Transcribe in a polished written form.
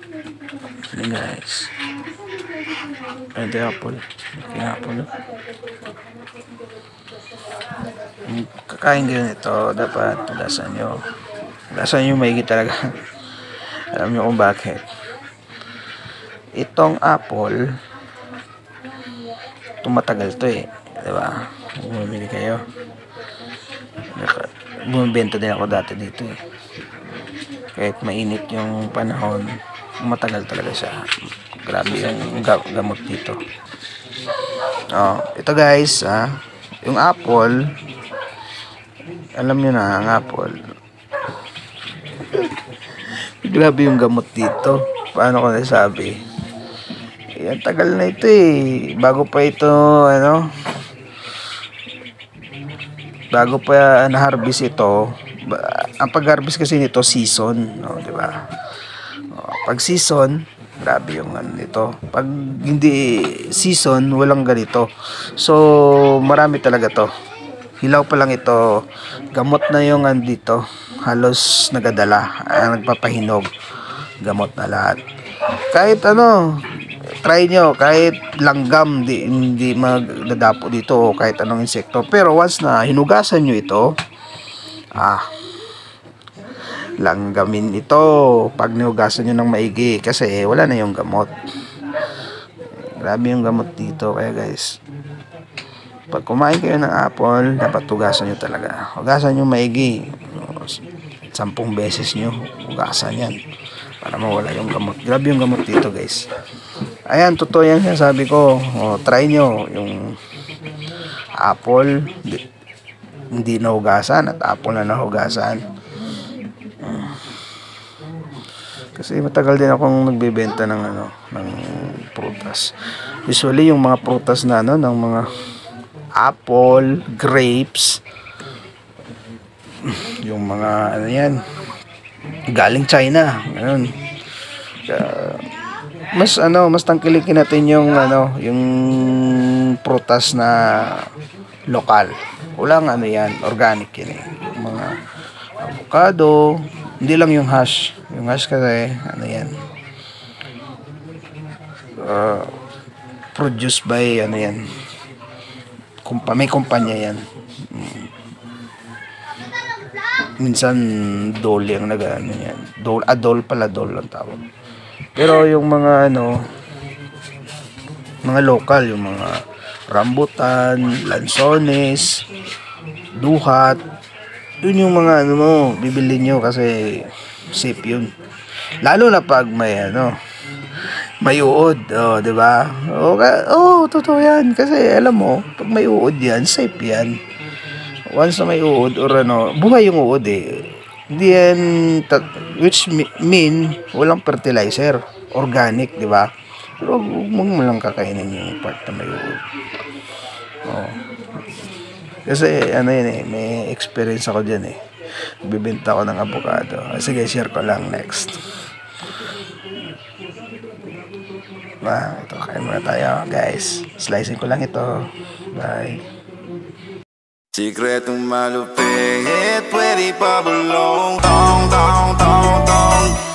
Ayan guys. Ito yung apple. Yung apple. Kung kakain kayo nito, dapat lasan nyo. Lasan nyo maigi talaga. Alam nyo kung bakit. Itong apple, tumatagal to eh. Diba? Bumibili kayo. Bumibenta din ako dati dito eh. Kahit mainit yung panahon, matagal talaga siya. Grabe yung gamot dito. Ito guys, yung apple, alam nyo na, ang apple, grabe yung gamot dito. Paano ko nasabi? Yan, tagal na ito eh. Bago pa ito, bago pa na-harvest ito. Ang pag-harvest kasi nito, season. Diba? Pag season, grabe yung nito. Pag hindi season, walang ganito. So, marami talaga to. Hilaw pa lang ito. Gamot na yung dito. Halos nagadala. Nagpapahinog. Gamot na lahat. Kahit try nyo. Kahit langgam, hindi magdadapo dito. Kahit anong insekto. Pero once na hinugasan nyo ito, langgamin ito pag nihugasan nyo ng maigi kasi wala na yung gamot. Grabe yung gamot dito. Kaya guys, pag kumain kayo ng apple, dapat hugasan nyo talaga. Hugasan nyo maigi. 10 beses nyo hugasan yan para mawala yung gamot. Grabe yung gamot dito guys. Ayan, totoo yan sabi ko. Try nyo yung apple hindi nahugasan at apple na nahugasan. Kasi matagal din akong nagbebenta ng ng prutas. Usually yung mga prutas na ng mga apple, grapes, yung mga yan, galing China, ganun. Mas tangkilikin natin yung yung prutas na lokal. Walang yan, organic yan eh. Yung mga avocado, hindi lang yung hash. Yung hash kasi, yan. Produced by, yan. May kumpanya yan. Minsan, Dole yung yan. Dole pala, Dole ang tawag. Pero yung mga, mga local, yung mga rambutan, lansones, duhat, yun yung mga bibili nyo kasi safe yun. Lalo na pag may may uod, di ba? Totoo yan kasi alam mo, pag may uod yan, safe yan. Once na may uod or buhay yung uod eh. Hindi yan, which mean walang fertilizer, organic, di ba? Pero huwag mo lang kakainin yung part na may uod. Kasi yan eh, may experience ako dyan eh. Bibenta ko ng avocado. Sige, share ko lang next. Ito, kain muna tayo guys. Slicing ko lang ito. Bye. Sikretong malupit, pwede pa bulong. Tong, tong, tong, tong.